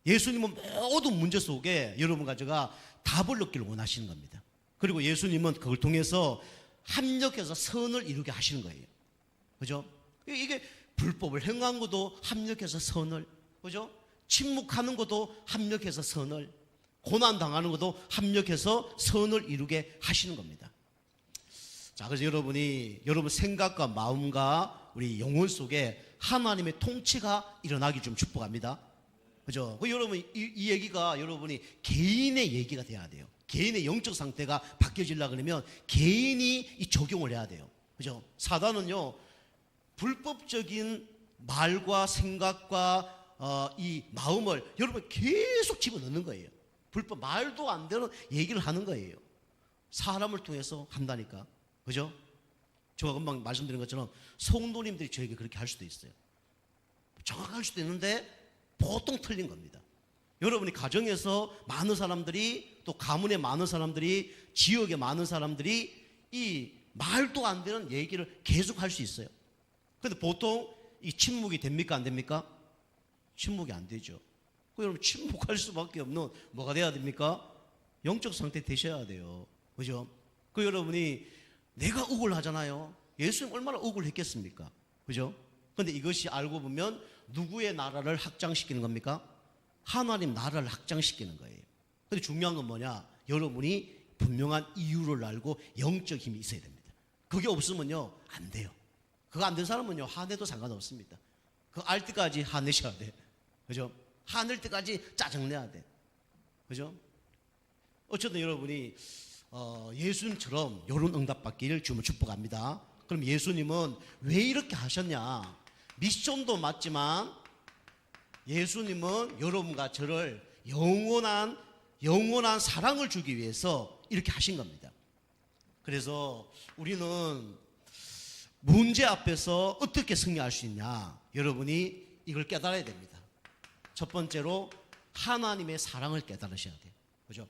예수님은 모든 문제 속에 여러분과 제가 답을 얻기를 원하시는 겁니다. 그리고 예수님은 그걸 통해서 합력해서 선을 이루게 하시는 거예요. 그죠? 이게 불법을 행한 것도 합력해서 선을, 그죠? 침묵하는 것도 합력해서 선을, 고난당하는 것도 합력해서 선을 이루게 하시는 겁니다. 자, 그래서 여러분 생각과 마음과 우리 영혼 속에 하나님의 통치가 일어나기 좀 축복합니다. 그죠? 여러분, 이 얘기가 여러분이 개인의 얘기가 돼야 돼요. 개인의 영적 상태가 바뀌어지려고 그러면 개인이 이 적용을 해야 돼요. 그죠? 사단은요, 불법적인 말과 생각과 이 마음을 여러분 계속 집어넣는 거예요. 불법, 말도 안 되는 얘기를 하는 거예요. 사람을 통해서 한다니까. 그죠? 제가 금방 말씀드린 것처럼 성도님들이 저에게 그렇게 할 수도 있어요. 정확할 수도 있는데 보통 틀린 겁니다. 여러분이 가정에서 많은 사람들이, 또 가문에 많은 사람들이, 지역에 많은 사람들이 이 말도 안 되는 얘기를 계속 할 수 있어요. 그런데 보통 이 침묵이 됩니까? 안 됩니까? 침묵이 안 되죠. 여러분 침묵할 수밖에 없는 뭐가 돼야 됩니까? 영적 상태 되셔야 돼요. 그죠? 여러분이 내가 억울하잖아요. 예수님 얼마나 억울했겠습니까? 그죠? 그런데 이것이 알고 보면 누구의 나라를 확장시키는 겁니까? 하나님 나라를 확장시키는 거예요. 근데 중요한 건 뭐냐? 여러분이 분명한 이유를 알고 영적 힘이 있어야 됩니다. 그게 없으면요, 안 돼요. 그거 안 된 사람은요, 화내도 상관없습니다. 그거 알 때까지 화내셔야 돼. 그죠? 화낼 때까지 짜증내야 돼. 그죠? 어쨌든 여러분이 예수님처럼 이런 응답 받기를 주님을 축복합니다. 그럼 예수님은 왜 이렇게 하셨냐? 미션도 맞지만 예수님은 여러분과 저를 영원한 사랑을 주기 위해서 이렇게 하신 겁니다. 그래서 우리는 문제 앞에서 어떻게 승리할 수 있냐? 여러분이 이걸 깨달아야 됩니다. 첫 번째로 하나님의 사랑을 깨달으셔야 돼요. 그죠?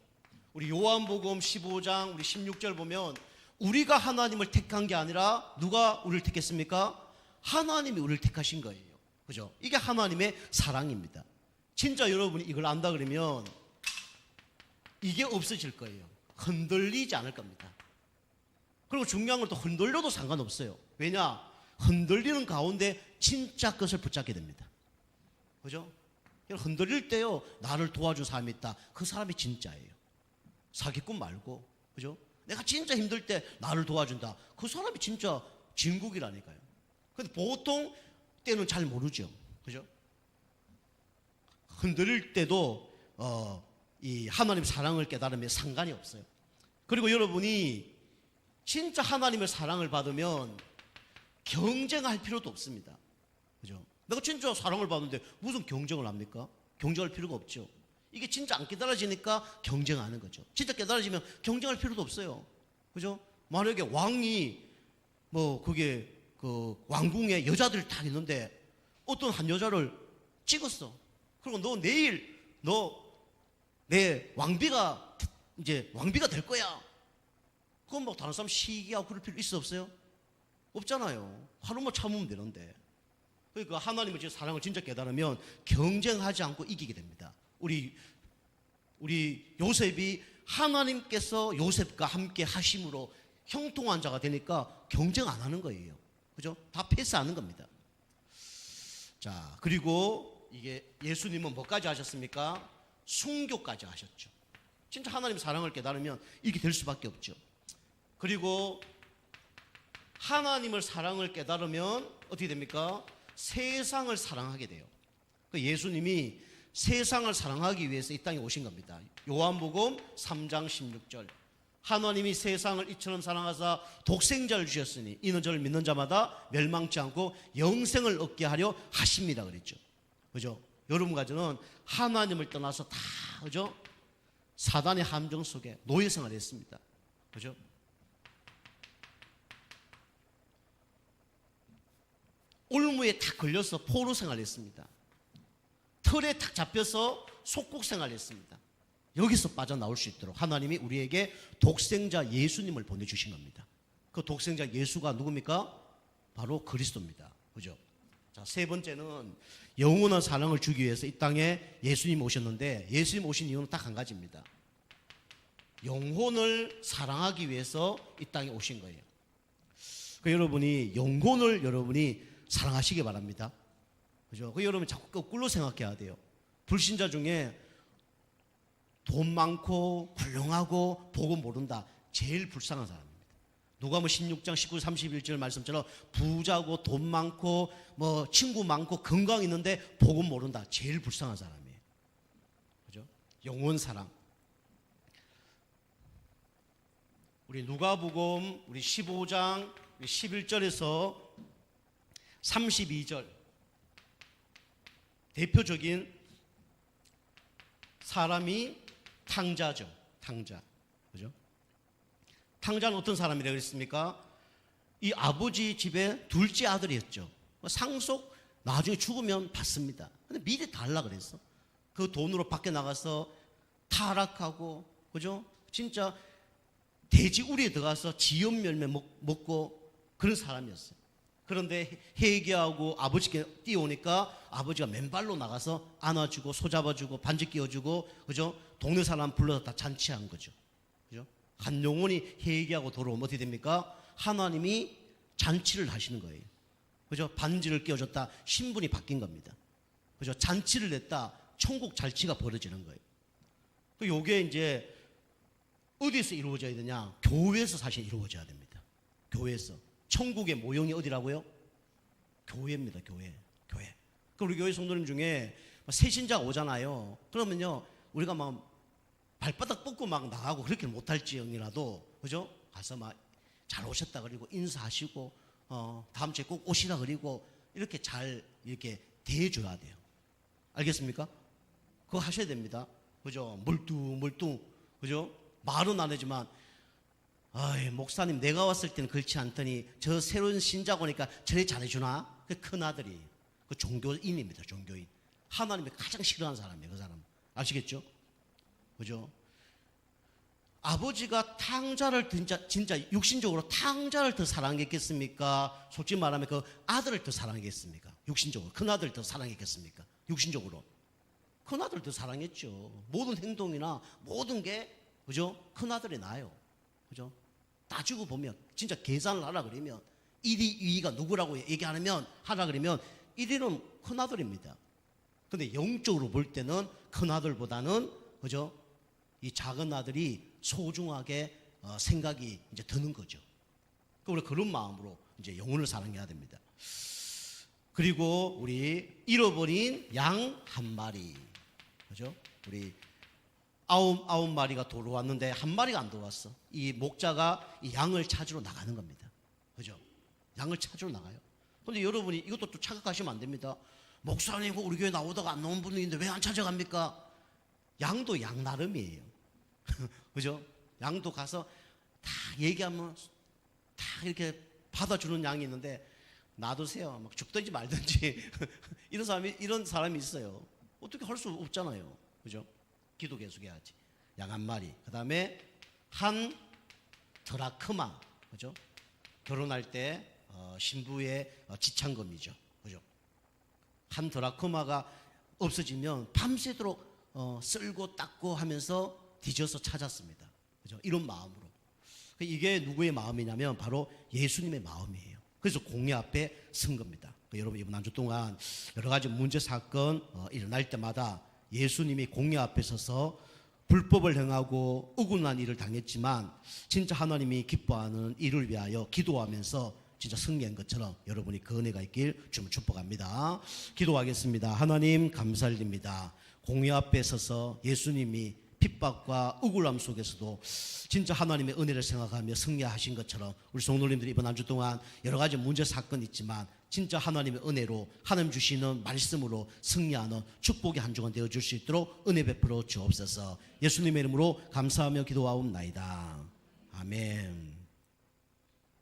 우리 요한복음 15장 우리 16절 보면 우리가 하나님을 택한 게 아니라 누가 우리를 택했습니까? 하나님이 우리를 택하신 거예요. 그죠? 이게 하나님의 사랑입니다. 진짜 여러분이 이걸 안다 그러면 이게 없어질 거예요. 흔들리지 않을 겁니다. 그리고 중요한 건 또 흔들려도 상관없어요. 왜냐? 흔들리는 가운데 진짜 것을 붙잡게 됩니다. 그죠? 흔들릴 때요, 나를 도와준 사람이 있다. 그 사람이 진짜예요. 사기꾼 말고. 그죠? 내가 진짜 힘들 때 나를 도와준다. 그 사람이 진짜 진국이라니까요. 근데 보통 때는 잘 모르죠. 그죠? 흔들릴 때도 이 하나님 사랑을 깨달으면 상관이 없어요. 그리고 여러분이 진짜 하나님의 사랑을 받으면 경쟁할 필요도 없습니다. 그죠? 내가 진짜 사랑을 받는데 무슨 경쟁을 합니까? 경쟁할 필요가 없죠. 이게 진짜 안 깨달아지니까 경쟁하는 거죠. 진짜 깨달아지면 경쟁할 필요도 없어요. 그죠? 만약에 왕이 그게 왕궁에 여자들 다 있는데 어떤 한 여자를 찍었어. 그리고 너 내일 내 왕비가 될 거야. 그건 다른 사람 시기하고 그럴 필요 있어 없어요? 없잖아요. 하루만 참으면 되는데. 그러니까 하나님의 사랑을 진짜 깨달으면 경쟁하지 않고 이기게 됩니다. 우리 요셉이 하나님께서 요셉과 함께 하심으로 형통한 자가 되니까 경쟁 안 하는 거예요. 그죠? 다 패스하는 겁니다. 자, 그리고 이게 예수님은 뭐까지 하셨습니까? 순교까지 하셨죠. 진짜 하나님 사랑을 깨달으면 이게 될 수밖에 없죠. 그리고 하나님을 사랑을 깨달으면 어떻게 됩니까? 세상을 사랑하게 돼요. 예수님이 세상을 사랑하기 위해서 이 땅에 오신 겁니다. 요한복음 3장 16절. 하나님이 세상을 이처럼 사랑하사 독생자를 주셨으니 이는 저를 믿는 자마다 멸망치 않고 영생을 얻게 하려 하십니다 그랬죠. 그죠? 여러분과 저는 하나님을 떠나서 다 그죠? 사단의 함정 속에 노예 생활을 했습니다. 그죠? 올무에 탁 걸려서 포로 생활을 했습니다. 틀에 탁 잡혀서 속국 생활을 했습니다. 여기서 빠져나올 수 있도록 하나님이 우리에게 독생자 예수님을 보내주신 겁니다. 그 독생자 예수가 누굽니까? 바로 그리스도입니다. 그죠? 자, 세 번째는 영원한 사랑을 주기 위해서 이 땅에 예수님 오셨는데 예수님 오신 이유는 딱 한 가지입니다. 영혼을 사랑하기 위해서 이 땅에 오신 거예요. 여러분이 영혼을 여러분이 사랑하시기 바랍니다. 그죠? 여러분 자꾸 거꾸로 생각해야 돼요. 불신자 중에 돈 많고 훌륭하고 복음 모른다. 제일 불쌍한 사람입니다. 누가복음 16장 19, 31절 말씀처럼 부자고 돈 많고 친구 많고 건강 있는데 복음 모른다. 제일 불쌍한 사람이에요. 그죠? 영혼 사랑. 우리 누가복음 우리 15장 11절에서 32절 대표적인 사람이 탕자죠. 탕자. 그죠? 탕자는 어떤 사람이라고 그랬습니까? 이 아버지 집에 둘째 아들이었죠. 상속 나중에 죽으면 받습니다. 근데 미리 달라 그랬어. 그 돈으로 밖에 나가서 타락하고, 그죠? 진짜 돼지 우리에 들어가서 지연 열매 먹고 그런 사람이었어요. 그런데 회개하고 아버지께 뛰어오니까 아버지가 맨발로 나가서 안아주고 소잡아주고 반지 끼워주고, 그죠? 동네 사람 불러서 다 잔치한 거죠. 그죠? 한 영혼이 회개하고 돌아오면 어떻게 됩니까? 하나님이 잔치를 하시는 거예요. 그죠? 반지를 끼워줬다 신분이 바뀐 겁니다. 그죠? 잔치를 냈다 천국 잘치가 벌어지는 거예요. 요게 이제 어디서 이루어져야 되냐? 교회에서 사실 이루어져야 됩니다. 교회에서. 천국의 모형이 어디라고요? 교회입니다. 교회. 그 우리 교회 성도님 중에 새신자가 오잖아요. 그러면요, 우리가 막 발바닥 뻗고 막 나가고 그렇게 못할지언이라도, 그죠? 가서 막 잘 오셨다 그리고 인사하시고, 다음 주에 꼭 오시라 그리고 이렇게 잘 이렇게 대해줘야 돼요. 알겠습니까? 그거 하셔야 됩니다. 그죠? 멀뚱, 그죠? 말은 안 하지만, 아이, 목사님, 내가 왔을 때는 그렇지 않더니 저 새로운 신자 오니까 저래 잘해주나? 그 큰아들이. 그 종교인입니다, 종교인. 하나님이 가장 싫어하는 사람이에요, 그 사람. 아시겠죠? 그죠? 아버지가 탕자를 진짜 육신적으로 탕자를 더 사랑했겠습니까? 솔직히 말하면 그 아들을 더 사랑했겠습니까? 육신적으로. 큰아들을 더 사랑했겠습니까? 육신적으로. 큰아들을 더 사랑했죠. 모든 행동이나 모든 게, 그죠? 큰아들이 나아요. 그죠? 따지고 보면, 진짜 계산을 하라 그러면, 1위, 2위가 누구라고 얘기하면, 하라 그러면, 1위는 큰아들입니다. 근데 영적으로 볼 때는 큰아들보다는, 그죠? 이 작은 아들이 소중하게 생각이 이제 드는 거죠. 우리 그런 마음으로 이제 영혼을 사랑해야 됩니다. 그리고 우리 잃어버린 양 한 마리, 그죠? 우리 아홉 마리가 돌아왔는데 한 마리가 안 돌아왔어. 이 목자가 이 양을 찾으러 나가는 겁니다. 그죠? 양을 찾으러 나가요. 근데 여러분이 이것도 또 착각하시면 안 됩니다. 목사님, 우리 교회 나오다가 안 나온 분이 있는데 왜 안 찾아갑니까? 양도 양 나름이에요. 그죠? 양도 가서 다 얘기하면 다 이렇게 받아주는 양이 있는데, 놔두세요. 막 죽든지 말든지. 이런 사람이 있어요. 어떻게 할 수 없잖아요. 그죠? 기도 계속해야지. 양 한 마리. 그 다음에 한 드라크마. 그죠? 결혼할 때 신부의 지참금이죠. 그죠? 한 드라크마가 없어지면 밤새도록 쓸고 닦고 하면서 뒤져서 찾았습니다. 그죠? 이런 마음으로. 이게 누구의 마음이냐면 바로 예수님의 마음이에요. 그래서 공회 앞에 선 겁니다. 여러분, 이번 한 주 동안 여러 가지 문제 사건 일어날 때마다 예수님이 공회 앞에 서서 불법을 행하고 억울한 일을 당했지만 진짜 하나님이 기뻐하는 일을 위하여 기도하면서 진짜 승리한 것처럼 여러분이 그 은혜가 있길 주님 축복합니다. 기도하겠습니다. 하나님, 감사드립니다. 공회 앞에 서서 예수님이 핍박과 억울함 속에서도 진짜 하나님의 은혜를 생각하며 승리하신 것처럼 우리 성도님들이 이번 한 주 동안 여러 가지 문제 사건이 있지만 진짜 하나님의 은혜로 하나님 주시는 말씀으로 승리하는 축복의 한 주간 되어줄 수 있도록 은혜 베풀어 주옵소서. 예수님의 이름으로 감사하며 기도하옵나이다. 아멘.